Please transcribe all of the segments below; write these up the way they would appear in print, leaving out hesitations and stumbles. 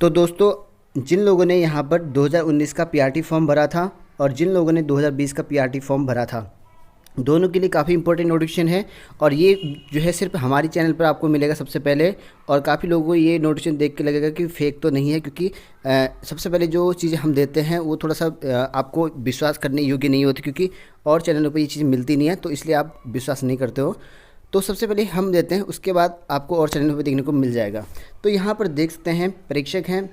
तो दोस्तों, जिन लोगों ने यहाँ पर 2019 का पीआरटी फॉर्म भरा था और जिन लोगों ने 2020 का पीआरटी फॉर्म भरा था, दोनों के लिए काफ़ी इंपॉर्टेंट नोटिफिकेशन है। और ये जो है सिर्फ हमारी चैनल पर आपको मिलेगा सबसे पहले। और काफ़ी लोगों को ये नोटिफिकेशन देख के लगेगा कि फेक तो नहीं है, क्योंकि सबसे पहले जो चीज़ें हम देते हैं वो थोड़ा सा आपको विश्वास करने योग्य नहीं होती, क्योंकि और चैनलों पर ये चीज़ मिलती नहीं है, तो इसलिए आप विश्वास नहीं करते हो। तो सबसे पहले हम देते हैं, उसके बाद आपको और चैनलों पर देखने को मिल जाएगा। तो यहाँ पर देख सकते हैं, परीक्षक हैं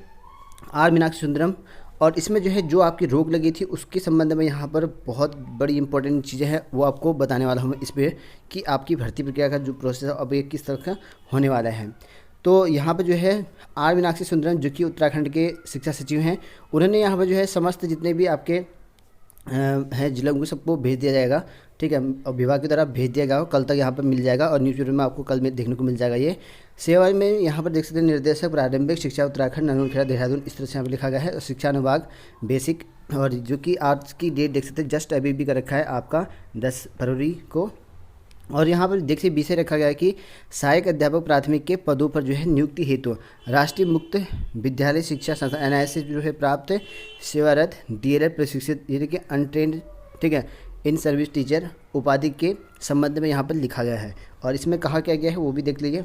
आर मीनाक्षी सुंदरम। और इसमें जो है जो आपकी रोक लगी थी उसके संबंध में यहाँ पर बहुत बड़ी इंपॉर्टेंट चीज़ें हैं, वो आपको बताने वाला हूँ इस पर कि आपकी भर्ती प्रक्रिया का जो प्रोसेस है अब ये किस तरह का होने वाला है। तो यहाँ पर जो है आर मीनाक्षी सुंदरम, जो कि उत्तराखंड के शिक्षा सचिव हैं, उन्होंने यहाँ पर जो है समस्त जितने भी आपके है जिलों को सबको भेज दिया जाएगा। ठीक है, और विभाग की तरफ भेज दिया गया, कल तक यहाँ पर मिल जाएगा और न्यूज़पेपर में आपको कल में देखने को मिल जाएगा। ये सेवा में यहाँ पर देख सकते हैं, निर्देशक प्रारंभिक शिक्षा उत्तराखंड ननूनखेड़ा देहरादून, इस तरह से यहाँ पर लिखा गया है। और शिक्षा अनुभाग बेसिक, और जो कि आज की डेट देख सकते हैं, जस्ट अभी भी कर रखा है आपका 10 फरवरी को। और यहाँ पर देखिए विषय रखा गया है कि सहायक अध्यापक प्राथमिक के पदों पर जो है नियुक्ति हेतु राष्ट्रीय मुक्त विद्यालय शिक्षा संस्थान एनआईएस से जो है प्राप्त सेवारत डीएलएड प्रशिक्षित यानी कि अनट्रेंड, ठीक है, इन सर्विस टीचर उपाधि के संबंध में यहाँ पर लिखा गया है। और इसमें कहा क्या गया है वो भी देख लीजिए।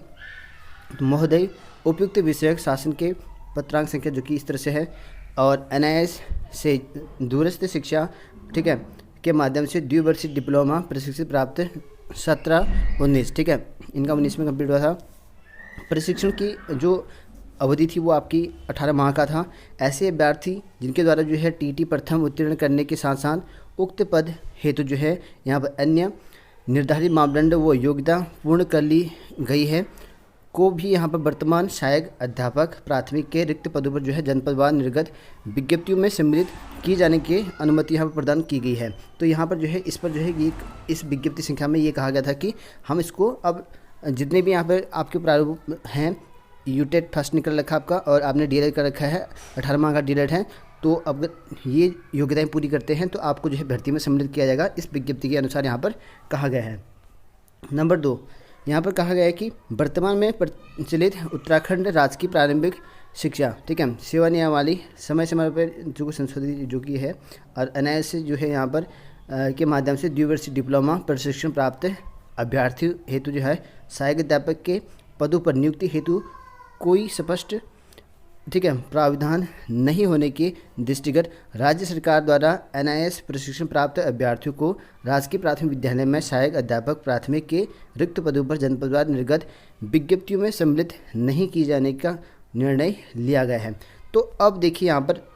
तो महोदय, उपयुक्त विषयक शासन के पत्रांक संख्या जो कि इस तरह से है, और एनआईएस से दूरस्थ शिक्षा, ठीक है, के माध्यम से द्विवर्षीय डिप्लोमा प्रशिक्षित प्राप्त 17-19, ठीक है, इनका 19 में कंप्लीट हुआ था। प्रशिक्षण की जो अवधि थी वो आपकी 18 माह का था। ऐसे अभ्यर्थी जिनके द्वारा जो है टीटी प्रथम उत्तीर्ण करने के साथ साथ उक्त पद हेतु जो है यहाँ पर अन्य निर्धारित मापदंड व योग्यता पूर्ण कर ली गई है को भी यहाँ पर वर्तमान सहायक अध्यापक प्राथमिक के रिक्त पदों पर जो है जनपदवार निर्गत विज्ञप्तियों में सम्मिलित किए जाने की अनुमति यहाँ पर प्रदान की गई है। तो यहाँ पर जो है इस पर जो है ये इस विज्ञप्ति संख्या में ये कहा गया था कि हम इसको अब जितने भी यहाँ पर आपके प्रारूप हैं, यूटेट फर्स्ट निकल रखा आपका और आपने डीएलएड कर रखा है, 18 माह का डीएलएड है, तो अब ये योग्यताएँ पूरी करते हैं तो आपको जो है भर्ती में सम्मिलित किया जाएगा, इस विज्ञप्ति के अनुसार यहाँ पर कहा गया है। नंबर 2, यहाँ पर कहा गया है कि वर्तमान में प्रचलित उत्तराखंड राजकीय प्रारंभिक शिक्षा, ठीक है, सेवा नियमावली समय समय पर जो संशोधित जो की है, और एनआईएस से जो है यहाँ पर के माध्यम से द्विवर्षीय डिप्लोमा प्रशिक्षण प्राप्त अभ्यर्थी हेतु जो है सहायक अध्यापक के पदों पर नियुक्ति हेतु कोई स्पष्ट, ठीक है, प्राविधान नहीं होने के दृष्टिगत राज्य सरकार द्वारा एनआईएस प्रशिक्षण प्राप्त अभ्यर्थियों को राजकीय प्राथमिक विद्यालय में सहायक अध्यापक प्राथमिक के रिक्त पदों पर जनपदवार निर्गत विज्ञप्तियों में सम्मिलित नहीं किए जाने का निर्णय लिया गया है। तो अब देखिए यहाँ पर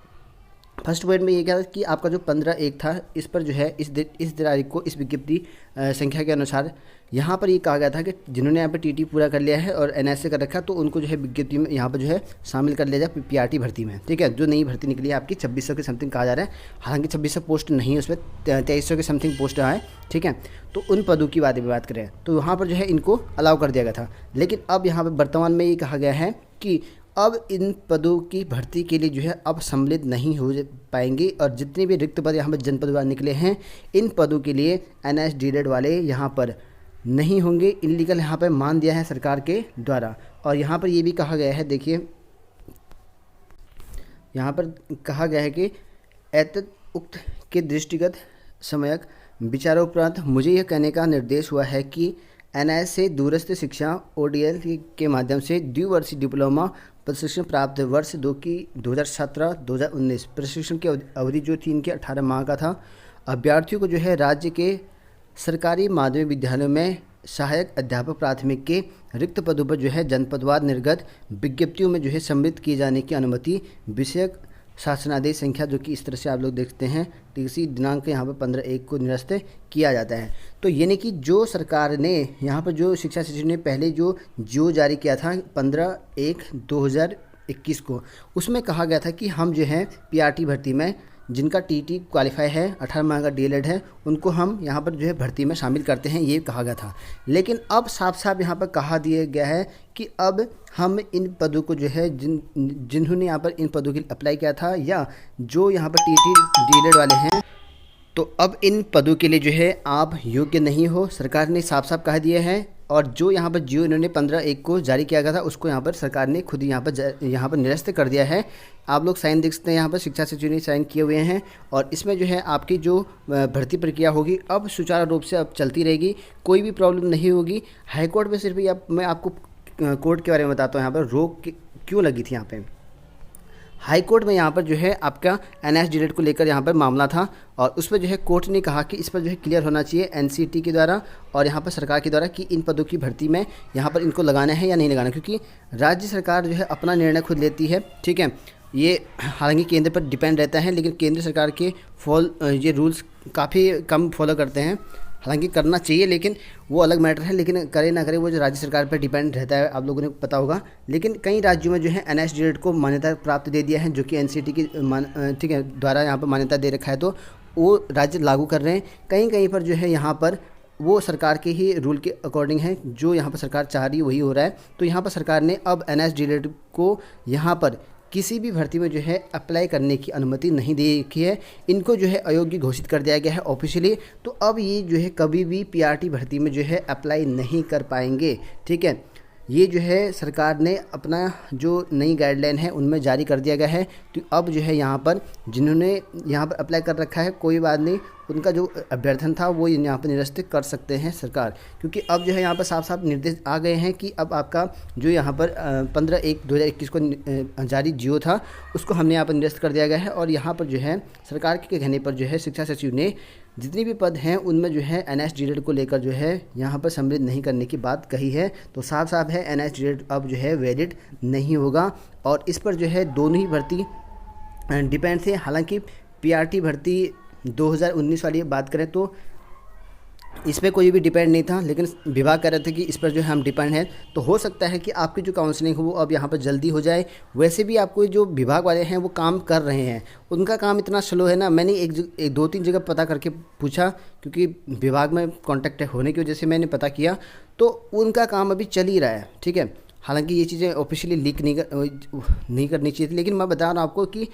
फर्स्ट पॉइंट में ये क्या था कि आपका जो 15/1 था, इस पर जो है इस तारीख को इस विज्ञप्ति संख्या के अनुसार यहाँ पर ये कहा गया था कि जिन्होंने यहाँ पर टीटी पूरा कर लिया है और एनआईएस से कर रखा तो उनको जो है विज्ञप्ति में यहाँ पर जो है शामिल कर लिया जाए पीआरटी भर्ती में, ठीक है। जो नई भर्ती निकली है आपकी 2600 के समथिंग कहा जा रहा है, हालांकि 2600 पोस्ट नहीं है, उसमें 2300 के समथिंग पोस्ट है, ठीक है। तो उन पदों की बात करें तो वहाँ पर जो है इनको अलाउ कर दिया गया था। लेकिन अब यहाँ पर वर्तमान में ये कहा गया है कि अब इन पदों की भर्ती के लिए जो है अब सम्मिलित नहीं हो पाएंगे, और जितने भी रिक्त पद यहाँ पर जनपदवार निकले हैं इन पदों के लिए एनआईएस डीएलएड वाले यहाँ पर नहीं होंगे, इनलीगल यहाँ पर मान दिया है सरकार के द्वारा। और यहाँ पर ये भी कहा गया है, देखिए यहाँ पर कहा गया है कि एतद उक्त के दृष्टिगत समयक विचारोपरांत मुझे यह कहने का निर्देश हुआ है कि एनआईएस से दूरस्थ शिक्षा ओडीएल के माध्यम से द्विवर्षीय डिप्लोमा प्रशिक्षण प्राप्त वर्ष 2017-2019 प्रशिक्षण की अवधि जो थी इनके 18 माह का था, अभ्यर्थियों को जो है राज्य के सरकारी माध्यमिक विद्यालयों में सहायक अध्यापक प्राथमिक के रिक्त पदों पर जो है जनपदवार निर्गत विज्ञप्तियों में जो है सम्मिलित किए जाने की अनुमति विषयक शासनादेश संख्या जो कि इस तरह से आप लोग देखते हैं, इसी दिनांक यहाँ पर 15/1 को निरस्त किया जाता है। तो यानी कि जो सरकार ने यहाँ पर जो शिक्षा सचिव ने पहले जो जारी किया था 15/1/2021 को, उसमें कहा गया था कि हम जो है पीआरटी भर्ती में जिनका टीटी क्वालिफाई है, 18 माह का डीएलएड है, उनको हम यहाँ पर जो है भर्ती में शामिल करते हैं, ये कहा गया था। लेकिन अब साफ साफ यहाँ पर कहा दिया गया है कि अब हम इन पदों को जो है जिन्होंने यहाँ पर इन पदों के लिए अप्लाई किया था या जो यहाँ पर टीटी डीएलएड वाले हैं, तो अब इन पदों के लिए जो है आप योग्य नहीं हो। सरकार ने साफ साफ कह दिया है और जो यहाँ पर जियो इन्होंने 15/1 को जारी किया गया था उसको यहाँ पर सरकार ने खुद यहाँ पर निरस्त कर दिया है। आप लोग साइन देख सकते हैं, यहाँ पर शिक्षा सचिव ने साइन किए हुए हैं। और इसमें जो है आपकी जो भर्ती प्रक्रिया होगी अब सुचारू रूप से अब चलती रहेगी, कोई भी प्रॉब्लम नहीं होगी। हाईकोर्ट में सिर्फ मैं आपको कोर्ट के बारे में बताता हूँ यहाँ पर रोक क्यों लगी थी। यहाँ पर हाई कोर्ट में यहाँ पर जो है आपका NSDZ को लेकर यहाँ पर मामला था और उसमें जो है कोर्ट ने कहा कि इस पर जो है क्लियर होना चाहिए NCT के द्वारा और यहाँ पर सरकार के द्वारा कि इन पदों की भर्ती में यहाँ पर इनको लगाना है या नहीं लगाना, क्योंकि राज्य सरकार जो है अपना निर्णय खुद लेती है। ठीक है, ये हालांकि केंद्र पर डिपेंड रहता है, लेकिन केंद्र सरकार के ये रूल्स काफ़ी कम फॉलो करते हैं। हालांकि करना चाहिए लेकिन वो अलग मैटर है, लेकिन करे ना करे वो जो राज्य सरकार पर डिपेंड रहता है, आप लोगों ने पता होगा। लेकिन कई राज्यों में जो है NSDZ को मान्यता प्राप्त दे दिया है, जो कि NCT की ठीक है द्वारा यहाँ पर मान्यता दे रखा है, तो वो राज्य लागू कर रहे हैं। कहीं कहीं पर जो है यहाँ पर वो सरकार के ही रूल के अकॉर्डिंग है, जो यहाँ पर सरकार चाह रही है वही हो रहा है। तो यहाँ पर सरकार ने अब NSDZ को यहाँ पर किसी भी भर्ती में जो है अप्लाई करने की अनुमति नहीं दे रखी है, इनको जो है अयोग्य घोषित कर दिया गया है ऑफिशियली। तो अब ये जो है कभी भी PRT भर्ती में जो है अप्लाई नहीं कर पाएंगे। ठीक है, ये जो है सरकार ने अपना जो नई गाइडलाइन है उनमें जारी कर दिया गया है। तो अब जो है यहाँ पर जिन्होंने यहाँ पर अप्लाई कर रखा है कोई बात नहीं, उनका जो अभ्यर्थन था वो यहाँ पर निरस्त कर सकते हैं सरकार, क्योंकि अब जो है यहाँ पर साफ साफ निर्देश आ गए हैं कि अब आपका जो यहाँ पर 15/1/2021 को जारी जियो था उसको हमने यहाँ पर निरस्त कर दिया गया है। और यहाँ पर जो है सरकार के कहने पर जो है शिक्षा सचिव ने जितनी भी पद हैं उनमें जो है NSDZ को लेकर जो है यहाँ पर सम्मिलित नहीं करने की बात कही है। तो साफ साफ है NSDZ अब जो है वैलिड नहीं होगा और इस पर जो है दोनों ही भर्ती डिपेंड थे। हालांकि PRT भर्ती 2019 वाली बात करें तो इस पर कोई भी डिपेंड नहीं था, लेकिन विभाग कह रहे थे कि इस पर जो है हम डिपेंड हैं। तो हो सकता है कि आपकी जो काउंसलिंग हो वो अब यहाँ पर जल्दी हो जाए। वैसे भी आपको जो विभाग वाले हैं वो काम कर रहे हैं, उनका काम इतना स्लो है ना, मैंने एक 2-3 जगह पता करके पूछा, क्योंकि विभाग में कॉन्टैक्ट होने की वजह से मैंने पता किया, तो उनका काम अभी चल ही रहा है। ठीक है, हालांकि ये चीज़ें ऑफिशियली लीक नहीं करनी चाहिए थी, लेकिन मैं बता रहा हूँ आपको कि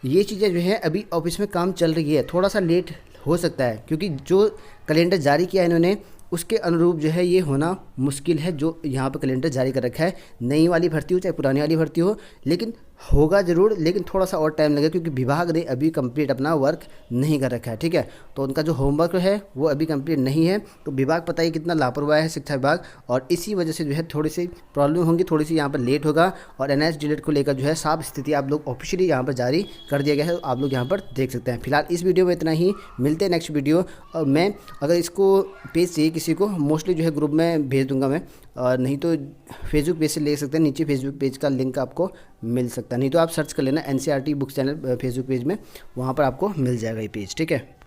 ये चीज़ें जो है अभी ऑफिस में काम चल रही है, थोड़ा सा लेट हो सकता है, क्योंकि जो कैलेंडर जारी किया है इन्होंने उसके अनुरूप जो है ये होना मुश्किल है। जो यहाँ पर कैलेंडर जारी कर रखा है, नई वाली भर्ती हो चाहे पुरानी वाली भर्ती हो, लेकिन होगा ज़रूर, लेकिन थोड़ा सा और टाइम लगेगा, क्योंकि विभाग ने अभी कंप्लीट अपना वर्क नहीं कर रखा है। ठीक है, तो उनका जो होमवर्क है वो अभी कंप्लीट नहीं है। तो विभाग पता ही कितना लापरवाह है शिक्षा विभाग, और इसी वजह से जो है थोड़ी सी प्रॉब्लम होंगी, थोड़ी सी यहाँ पर लेट होगा। और NSDZ को लेकर जो है साफ स्थिति आप लोग ऑफिशियली यहाँ पर जारी कर दिया गया है, आप लोग यहाँ पर देख सकते हैं। फिलहाल इस वीडियो में इतना ही, मिलते हैं नेक्स्ट वीडियो। और मैं अगर इसको पेज चाहिए किसी को, मोस्टली जो है ग्रुप में भेज दूंगा मैं, और नहीं तो फेसबुक पेज से ले सकते हैं, नीचे फेसबुक पेज का लिंक आपको मिल सकता है, नहीं तो आप सर्च कर लेना NCERT books channel Facebook page में, वहाँ पर आपको मिल जाएगा ये पेज। ठीक है।